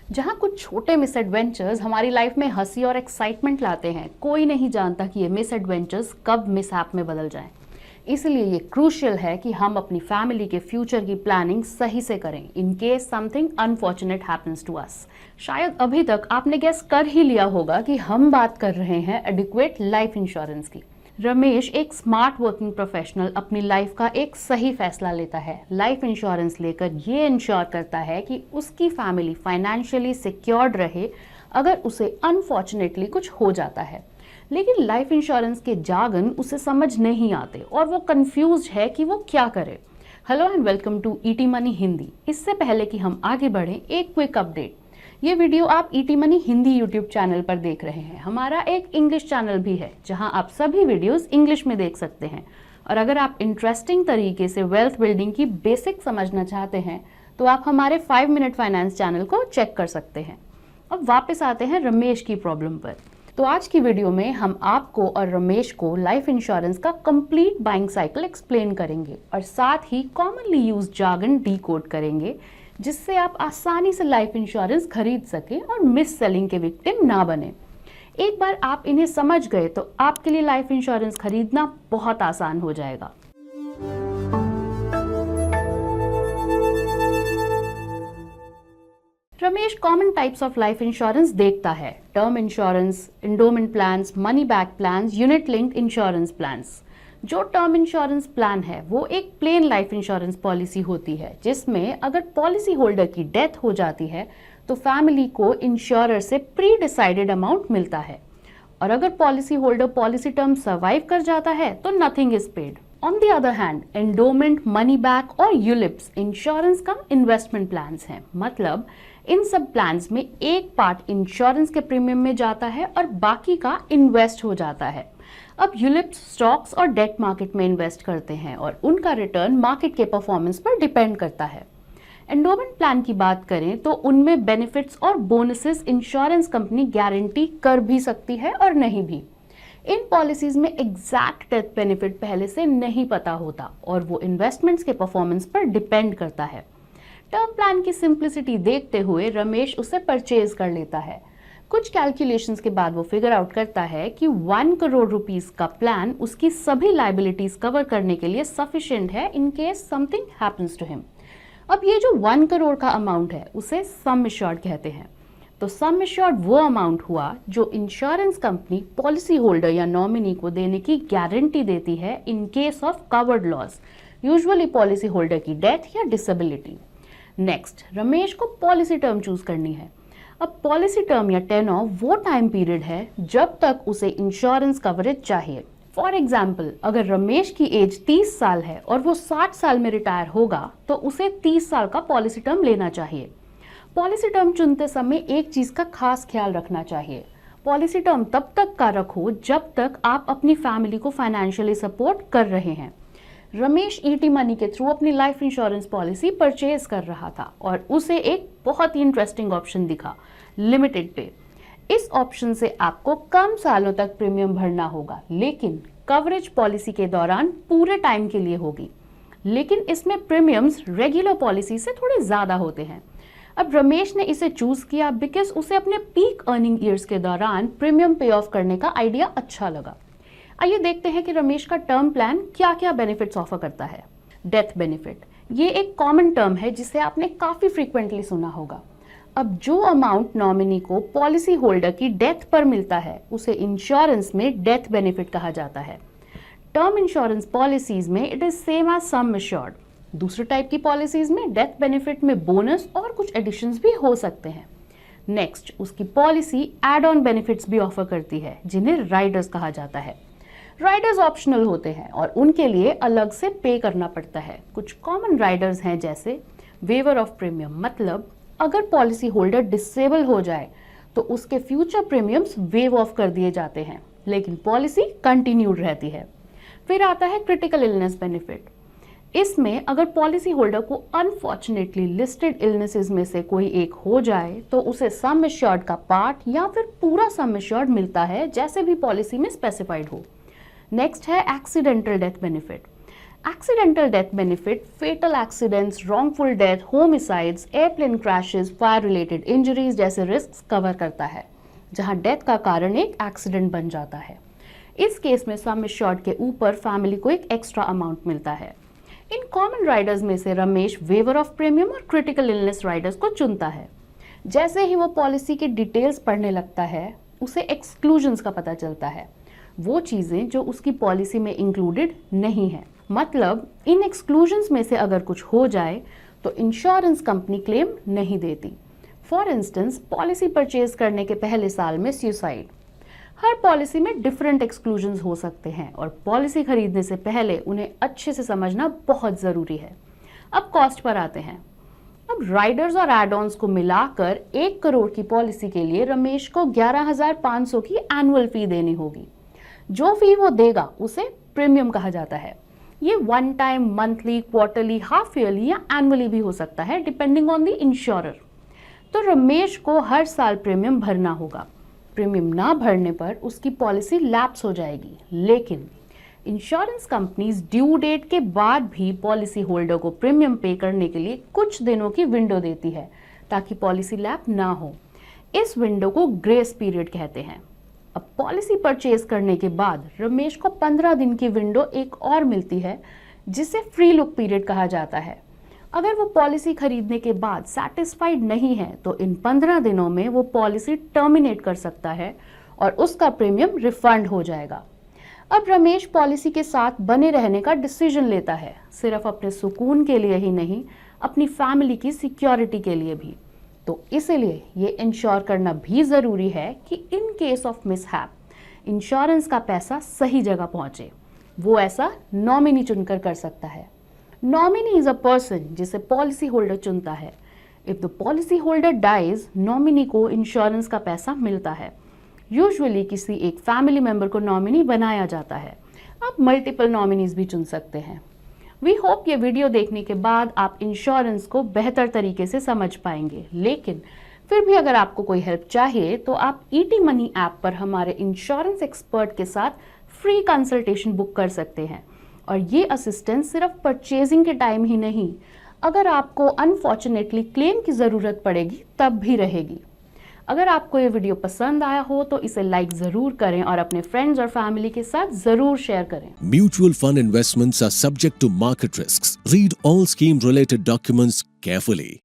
जहाँ कुछ छोटे मिस एडवेंचर्स हमारी लाइफ में हंसी और एक्साइटमेंट लाते हैं, कोई नहीं जानता कि ये मिस एडवेंचर्स कब मिसहैप में बदल जाएं। इसलिए ये क्रूशियल है कि हम अपनी फैमिली के फ्यूचर की प्लानिंग सही से करें in case something unfortunate happens to us. शायद अभी तक आपने गेस कर ही लिया होगा कि हम बात कर रहे हैं एडिक्वेट लाइफ इंश्योरेंस की। रमेश एक स्मार्ट वर्किंग प्रोफेशनल अपनी लाइफ का एक सही फैसला लेता है। लाइफ इंश्योरेंस लेकर ये इंश्योर करता है कि उसकी फैमिली फाइनेंशियली सिक्योर्ड रहे अगर उसे अनफॉर्चुनेटली कुछ हो जाता है। लेकिन लाइफ इंश्योरेंस के जार्गन उसे समझ नहीं आते और वो कंफ्यूज है कि वो क्या करे। Hello and welcome to ET Money Hindi. इससे पहले कि हम आगे बढ़ें, एक क्विक अपडेट। ये वीडियो आप ET Money Hindi YouTube channel पर देख रहे हैं। हमारा एक इंग्लिश चैनल भी है जहां आप सभी वीडियोस इंग्लिश में देख सकते हैं। और अगर आप इंटरेस्टिंग तरीके से वेल्थ बिल्डिंग की बेसिक समझना चाहते हैं तो आप हमारे 5 मिनट फाइनेंस चैनल को चेक कर सकते हैं। अब वापस आते हैं रमेश की प्रॉब्लम पर। तो आज की वीडियो में हम आपको और रमेश को लाइफ इंश्योरेंस का कंप्लीट बाइंग साइकिल एक्सप्लेन करेंगे और साथ ही कॉमनली यूज्ड जार्गन डीकोड करेंगे, जिससे आप आसानी से लाइफ इंश्योरेंस खरीद सकें और मिस सेलिंग के विक्टिम ना बने। एक बार आप इन्हें समझ गए तो आपके लिए लाइफ इंश्योरेंस खरीदना बहुत आसान हो जाएगा। Ramesh common types of life insurance देखता है: term insurance, endowment plans, money back plans, unit linked insurance plans. जो टर्म इंश्योरेंस प्लान है वो एक प्लेन लाइफ इंश्योरेंस पॉलिसी होती है जिसमें अगर पॉलिसी होल्डर की डेथ हो जाती है तो फैमिली को इंश्योरर से प्री डिसाइडेड अमाउंट मिलता है, और अगर policy holder policy term survive कर जाता है तो nothing is paid. On the other hand, endowment, money back और यूलिप्स इंश्योरेंस का इन्वेस्टमेंट प्लान्स हैं। मतलब इन सब प्लान्स में एक पार्ट इंश्योरेंस के प्रीमियम में जाता है और बाकी का इन्वेस्ट हो जाता है। अब यूलिप्स स्टॉक्स और डेट मार्केट में इन्वेस्ट करते हैं और उनका रिटर्न मार्केट के परफॉर्मेंस पर डिपेंड करता है। एंडोमेंट प्लान की बात करें तो उनमें बेनिफिट्स और बोनसेस इंश्योरेंस कंपनी गारंटी कर भी सकती है और नहीं भी। इन पॉलिसीज में एग्जैक्ट डेथ बेनिफिट पहले से नहीं पता होता और वो इन्वेस्टमेंट्स के परफॉर्मेंस पर डिपेंड करता है। टर्म प्लान की सिंप्लिसिटी देखते हुए रमेश उसे परचेज कर लेता है। कुछ कैलकुलेशंस के बाद वो फिगर आउट करता है कि 1 करोड़ रुपीस का प्लान उसकी सभी लाइबिलिटीज कवर करने के लिए सफिशिएंट है in case something happens to him. अब ये जो 1 करोड़ का अमाउंट है उसे सम एश्योर्ड कहते हैं। तो सम एश्योर्ड वो अमाउंट हुआ जो इंश्योरेंस कंपनी पॉलिसी होल्डर या नॉमिनी को देने की गारंटी देती है in case of covered loss, usually policy holder की डेथ या डिसेबिलिटी। नेक्स्ट, रमेश को पॉलिसी टर्म चूज करनी है। अब पॉलिसी टर्म या टेन्योर वो टाइम पीरियड है जब तक उसे इंश्योरेंस कवरेज चाहिए। फॉर एग्जाम्पल, अगर रमेश की एज 30 साल है और वो 60 साल में रिटायर होगा तो उसे 30 साल का पॉलिसी टर्म लेना चाहिए। पॉलिसी टर्म चुनते समय एक चीज का खास ख्याल रखना चाहिए। पॉलिसी टर्म तब तक का रखो जब तक आप अपनी फैमिली को फाइनेंशियली सपोर्ट कर रहे हैं। रमेश ईटी मनी के थ्रू अपनी लाइफ इंश्योरेंस पॉलिसी परचेज कर रहा था और उसे एक बहुत ही इंटरेस्टिंग ऑप्शन दिखा, लिमिटेड पे। इस ऑप्शन से आपको कम सालों तक प्रीमियम भरना होगा, लेकिन कवरेज पॉलिसी के दौरान पूरे टाइम के लिए होगी। लेकिन इसमें प्रीमियम्स रेगुलर पॉलिसी से थोड़े ज्यादा होते हैं। अब रमेश ने इसे चूज किया बिकॉज उसे अपने पीक अर्निंग ईयर्स के दौरान प्रीमियम पे ऑफ करने का आइडिया अच्छा लगा। आइए देखते हैं कि रमेश का टर्म प्लान क्या क्या बेनिफिट्स ऑफर करता है। डेथ बेनिफिट, ये एक कॉमन टर्म है जिसे आपने काफी फ्रीक्वेंटली सुना होगा। अब जो अमाउंट नॉमिनी को पॉलिसी होल्डर की डेथ पर मिलता है उसे इंश्योरेंस में डेथ बेनिफिट कहा जाता है। टर्म इंश्योरेंस पॉलिसीज में it is same as sum assured. दूसरे टाइप की पॉलिसीज में डेथ बेनिफिट में बोनस और कुछ एडिशंस भी हो सकते हैं। नेक्स्ट, उसकी पॉलिसी एड ऑन बेनिफिट्स भी ऑफर करती है जिन्हें राइडर्स कहा जाता है। राइडर्स ऑप्शनल होते हैं और उनके लिए अलग से पे करना पड़ता है। कुछ कॉमन राइडर्स हैं जैसे वेवर ऑफ प्रीमियम, मतलब अगर पॉलिसी होल्डर डिसेबल हो जाए तो उसके फ्यूचर प्रीमियम्स वेव ऑफ कर दिए जाते हैं, लेकिन पॉलिसी कंटिन्यूड रहती है। फिर आता है क्रिटिकल इलनेस बेनिफिट। इसमें अगर पॉलिसी होल्डर को अनफॉर्चुनेटली लिस्टेड इलनेसेस में से कोई एक हो जाए तो उसे सम एश्योर्ड का पार्ट या फिर पूरा सम एश्योर्ड मिलता है, जैसे भी पॉलिसी में स्पेसिफाइड हो। नेक्स्ट है accidental death benefit. Accidental death benefit fatal accidents, wrongful death, homicides, airplane crashes, fire related injuries जैसे रिस्क कवर करता है, जहां डेथ का कारण एक एक्सीडेंट बन जाता है। इस केस में सम एश्योर्ड के ऊपर फैमिली को एक एक्स्ट्रा अमाउंट मिलता है। इन कॉमन राइडर्स में से रमेश वेवर ऑफ प्रीमियम और क्रिटिकल इलनेस राइडर्स को चुनता है। जैसे ही वो पॉलिसी के डिटेल्स पढ़ने लगता है, उसे एक्सक्लूजन्स का पता चलता है, वो चीजें जो उसकी पॉलिसी में इंक्लूडेड नहीं है। मतलब इन एक्सक्लूजन्स में से अगर कुछ हो जाए तो इंश्योरेंस कंपनी क्लेम नहीं देती। फॉर इंस्टेंस, पॉलिसी परचेज करने के पहले साल में सुसाइड। हर पॉलिसी में डिफरेंट एक्सक्लूजन्स हो सकते हैं और पॉलिसी खरीदने से पहले उन्हें अच्छे से समझना बहुत जरूरी है। अब कॉस्ट पर आते हैं। अब राइडर्स और एड ऑन्स को मिलाकर 1 करोड़ की पॉलिसी के लिए रमेश को 11,500 की एनुअल फी देनी होगी। जो फी वो देगा उसे प्रीमियम कहा जाता है। ये one time, monthly, quarterly, half yearly या एनुअली भी हो सकता है, डिपेंडिंग ऑन द इंश्योरर। तो रमेश को हर साल प्रीमियम भरना होगा। प्रीमियम ना भरने पर उसकी पॉलिसी लैप्स हो जाएगी, लेकिन इंश्योरेंस कंपनीज ड्यू डेट के बाद भी पॉलिसी होल्डर को प्रीमियम पे करने के लिए कुछ दिनों की विंडो देती है ताकि पॉलिसी लैप ना हो। इस विंडो को ग्रेस पीरियड कहते हैं। अब पॉलिसी परचेज करने के बाद रमेश को 15 दिन की विंडो एक और मिलती है, जिसे फ्री लुक पीरियड कहा जाता है। अगर वो पॉलिसी खरीदने के बाद सैटिस्फाइड नहीं है तो इन 15 दिनों में वो पॉलिसी टर्मिनेट कर सकता है और उसका प्रीमियम रिफंड हो जाएगा। अब रमेश पॉलिसी के साथ बने रहने का डिसीजन लेता है, सिर्फ अपने सुकून के लिए ही नहीं, अपनी फैमिली की सिक्योरिटी के लिए भी। तो इसीलिए ये इंश्योर करना भी ज़रूरी है कि in case of mishap insurance का पैसा सही जगह पहुंचे। वो ऐसा नॉमिनी चुनकर कर सकता है। नॉमिनी इज अ पर्सन जिसे पॉलिसी होल्डर चुनता है। If the policy holder dies, nominee को इंश्योरेंस का पैसा मिलता है। यूजुअली किसी एक फैमिली मेंबर को नॉमिनी बनाया जाता है। आप मल्टीपल नॉमिनीज भी चुन सकते हैं। वी होप ये वीडियो देखने के बाद आप इंश्योरेंस को बेहतर तरीके से समझ पाएंगे, लेकिन फिर भी अगर आपको कोई हेल्प चाहिए तो आप ईटी मनी ऐप पर हमारे इंश्योरेंस एक्सपर्ट के साथ फ्री कंसल्टेशन बुक कर सकते हैं। और ये असिस्टेंस सिर्फ परचेजिंग के टाइम ही नहीं, अगर आपको अनफॉर्चुनेटली क्लेम की ज़रूरत पड़ेगी तब भी रहेगी। अगर आपको ये वीडियो पसंद आया हो तो इसे लाइक जरूर करें और अपने फ्रेंड्स और फैमिली के साथ जरूर शेयर करें। Mutual fund investments are subject to market risks. Read all scheme related documents carefully.